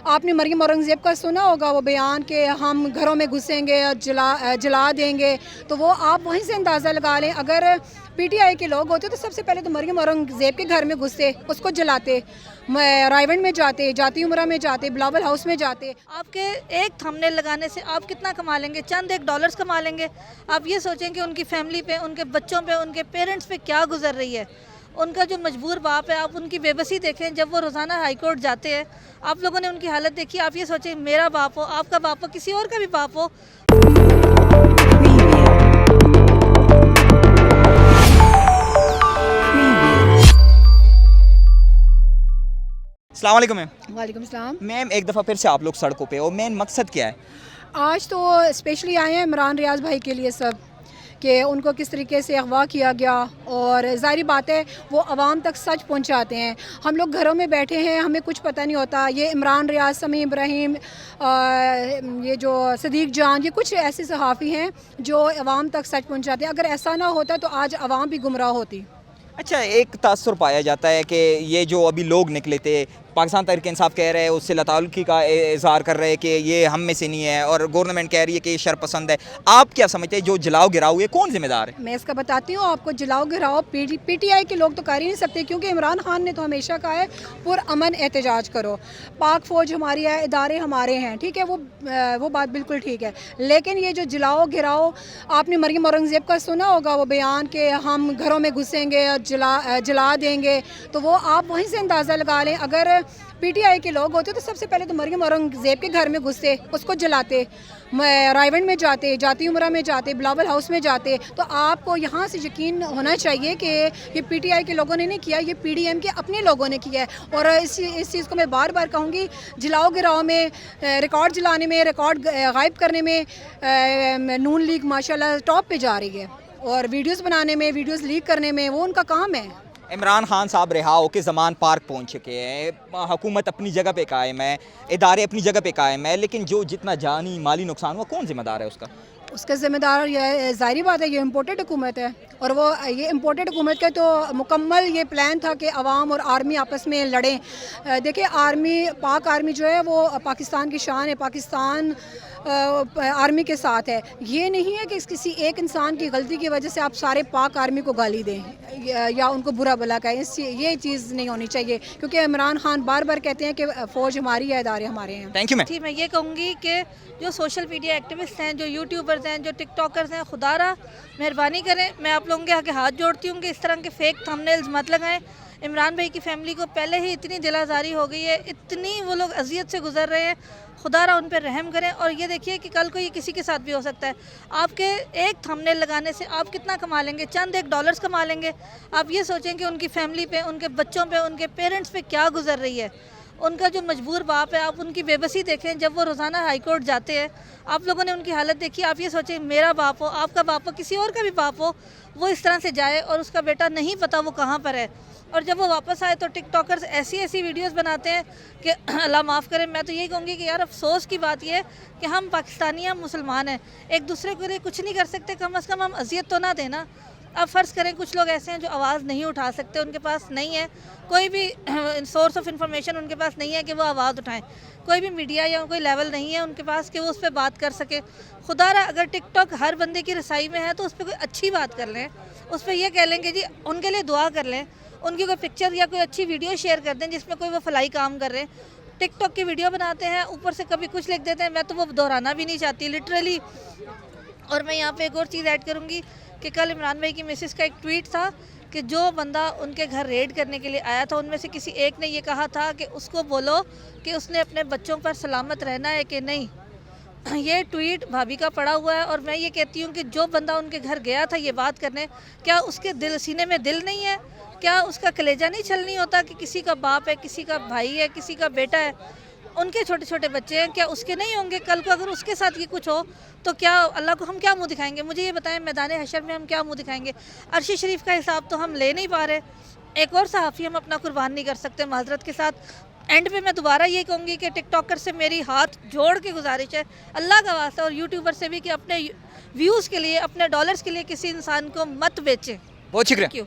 आपने मरियम औरंगज़ेब का सुना होगा वो बयान कि हम घरों में घुसेंगे और जला देंगे, तो वो आप वहीं से अंदाज़ा लगा लें। अगर पीटीआई के लोग होते तो सबसे पहले तो मरियम औरंगज़ेब के घर में घुसते, उसको जलाते, रायवन में जाते, जाती उमरा में जाते, बिलावल हाउस में जाते। आपके एक थंबनेल लगाने से आप कितना कमा लेंगे? चंद एक डॉलर्स कमा लेंगे। आप ये सोचें कि उनकी फैमिली पे, उनके बच्चों पे, उनके पेरेंट्स पे क्या गुजर रही है। उनका जो मजबूर बाप है, आप उनकी बेबसी देखें। जब वो रोज़ाना हाई कोर्ट जाते हैं, आप लोगों ने उनकी हालत देखी। आप ये सोचें मेरा बाप हो, आपका बाप हो, किसी और का भी बाप हो। अस्सलाम वालेकुम मैम। वालेकुम सलाम। मैम एक दफ़ा फिर से आप लोग सड़कों पे और मेन मकसद क्या है? आज तो स्पेशली आए हैं इमरान रियाज भाई के लिए सब, कि उनको किस तरीके से अगवा किया गया, और ज़ाहिर बात है वो आवाम तक सच पहुंचाते हैं। हम लोग घरों में बैठे हैं, हमें कुछ पता नहीं होता। ये इमरान रियाज, समी इब्राहिम, ये जो सदीक जान, ये कुछ ऐसे सहाफ़ी हैं जो आवाम तक सच पहुंचाते हैं। अगर ऐसा ना होता तो आज आवाम भी गुमराह होती। अच्छा, एक तासुर पाया जाता है कि ये जो अभी लोग निकले थे, पाकिस्तान तहरीक इंसाफ कह रहे हैं उससे लताल्लुकी का इज़हार कर रहे हैं कि ये हम में से नहीं है, और गवर्नमेंट कह रही है कि ये शरपसंद है। आप क्या समझते हैं जो जलाओ गिराओ ये कौन जिम्मेदार है? मैं इसका बताती हूँ आपको। जलाओ गिराओ पीटीआई के लोग तो कर ही नहीं सकते, क्योंकि इमरान खान ने तो हमेशा कहा है पुरअमन एहतजाज करो, पाक फ़ौज हमारी है, इदारे हमारे हैं, ठीक है, वो बात बिल्कुल ठीक है। लेकिन ये जो जलाओ गिराओ, आपने मरियम औरंगज़ेब का सुना होगा वो बयान कि हम घरों में घुसेंगे और जला देंगे, तो वो आप वहीं से अंदाज़ा लगा लें। अगर पीटीआई के लोग होते तो सबसे पहले तो मरियम औरंगज़ेब के घर में घुसते, उसको जलाते, रायवन में जाते, जाती उमरा में जाते, बिलावल हाउस में जाते। तो आपको यहाँ से यकीन होना चाहिए कि ये पीटीआई के लोगों ने नहीं किया, ये पीडीएम के अपने लोगों ने किया है। और इस चीज़ को मैं बार बार कहूँगी, जलाओ गिराओ में, रिकॉर्ड जलाने में, रिकॉर्ड गायब करने में नून लीग माशाल्लाह टॉप पे जा रही है, और वीडियोज़ बनाने में, वीडियोज़ लीक करने में वो उनका काम है। इमरान खान साहब रिहा होकर ज़मान पार्क पहुँच चुके हैं, हुकूमत अपनी जगह पे कायम है, इदारे अपनी जगह पे कायम है, लेकिन जो जितना जानी माली नुकसान हुआ कौन जिम्मेदार है उसका? उसका ज़िम्मेदार ये ज़ाहिर बात है, ये इम्पोर्टेड हुकूमत है, और वो ये इम्पोर्टेड हुकूमत का तो मुकम्मल ये प्लान था कि अवाम और आर्मी आपस में लड़ें। देखिए आर्मी, पाक आर्मी जो है वो पाकिस्तान की शान है, पाकिस्तान आर्मी के साथ है। ये नहीं है कि किसी एक इंसान की गलती की वजह से आप सारे पाक आर्मी को गाली दें या उनको बुरा भला कहें। ये चीज़ नहीं होनी चाहिए, क्योंकि इमरान खान बार बार कहते हैं कि फ़ौज हमारी है, इदारे हमारे हैं। Thank you ma'am. जी, मैं ये कहूँगी कि जो सोशल मीडिया एक्टिविस्ट हैं, जो यूट्यूबर्स हैं, जो टिकटॉकर्स हैं, खुदारा मेहरबानी करें, मैं आप लोगों के आगे हाथ जोड़ती हूँ कि इस तरह के फेक थंबनेल्स मत लगाएं। इमरान भाई की फैमिली को पहले ही इतनी दिलाजारी हो गई है, इतनी वो लोग अजियत से गुजर रहे हैं, खुदारा उन पर रहम करें। और ये देखिए कि कल को ये किसी के साथ भी हो सकता है। आपके एक थंबनेल लगाने से आप कितना कमा लेंगे? चंद एक डॉलर्स कमा लेंगे। आप ये सोचें कि उनकी फैमिली पे, उनके बच्चों पे, उनके पेरेंट्स पे क्या गुजर रही है। उनका जो मजबूर बाप है, आप उनकी बेबसी देखें। जब वो रोज़ाना हाई कोर्ट जाते हैं, आप लोगों ने उनकी हालत देखी। आप ये सोचें मेरा बाप हो, आपका बाप हो, किसी और का भी बाप हो, वो इस तरह से जाए और उसका बेटा नहीं पता वो कहाँ पर है, और जब वो वापस आए तो टिकटॉकर्स ऐसी ऐसी वीडियोस बनाते हैं कि अल्लाह माफ़ करे। मैं तो यही कहूँगी कि यार अफसोस की बात ये कि हम पाकिस्तानी, हम मुसलमान हैं, एक दूसरे के लिए कुछ नहीं कर सकते, कम अज़ कम हम अजियत तो ना देना। अब फ़र्ज़ करें कुछ लोग ऐसे हैं जो आवाज़ नहीं उठा सकते, उनके पास नहीं है कोई भी सोर्स ऑफ इंफॉर्मेशन, उनके पास नहीं है कि वो आवाज़ उठाएं, कोई भी मीडिया या कोई लेवल नहीं है उनके पास कि वो उस पर बात कर सके। खुदारा अगर टिकटॉक हर बंदे की रसाई में है तो उस पर कोई अच्छी बात कर लें, उस पर यह कह लें कि जी उनके लिए दुआ कर लें, उनकी कोई पिक्चर या कोई अच्छी वीडियो शेयर कर दें जिसमें कोई वो फलाई काम कर रहे हैं। टिकटॉक की वीडियो बनाते हैं, ऊपर से कभी कुछ लिख देते हैं, मैं तो वो दोहराना भी नहीं चाहती लिटरली। और मैं यहाँ पे एक और चीज़ ऐड करूँगी कि कल इमरान भाई की मिसेस का एक ट्वीट था कि जो बंदा उनके घर रेड करने के लिए आया था, उनमें से किसी एक ने ये कहा था कि उसको बोलो कि उसने अपने बच्चों पर सलामत रहना है कि नहीं। ये ट्वीट भाभी का पड़ा हुआ है, और मैं ये कहती हूँ कि जो बंदा उनके घर गया था ये बात करने, क्या उसके दिल, सीने में दिल नहीं है? क्या उसका कलेजा नहीं छलनी होता कि किसी का बाप है, किसी का भाई है, किसी का बेटा है, उनके छोटे छोटे बच्चे हैं, क्या उसके नहीं होंगे? कल को अगर उसके साथ ये कुछ हो तो क्या अल्लाह को हम क्या मुंह दिखाएंगे? मुझे ये बताएं, मैदान हशर में हम क्या मुंह दिखाएंगे? अर्शी शरीफ का हिसाब तो हम ले नहीं पा रहे, एक और सहाफ़ी हम अपना कुर्बान नहीं कर सकते माजरत के साथ। एंड पे मैं दोबारा ये कहूँगी कि टिकटॉकर से मेरी हाथ जोड़ के गुजारिश है, अल्लाह का वास्ता, और यूट्यूबर से भी, कि अपने व्यूज़ के लिए, अपने डॉलर्स के लिए किसी इंसान को मत बेचें। बहुत शुक्रिया।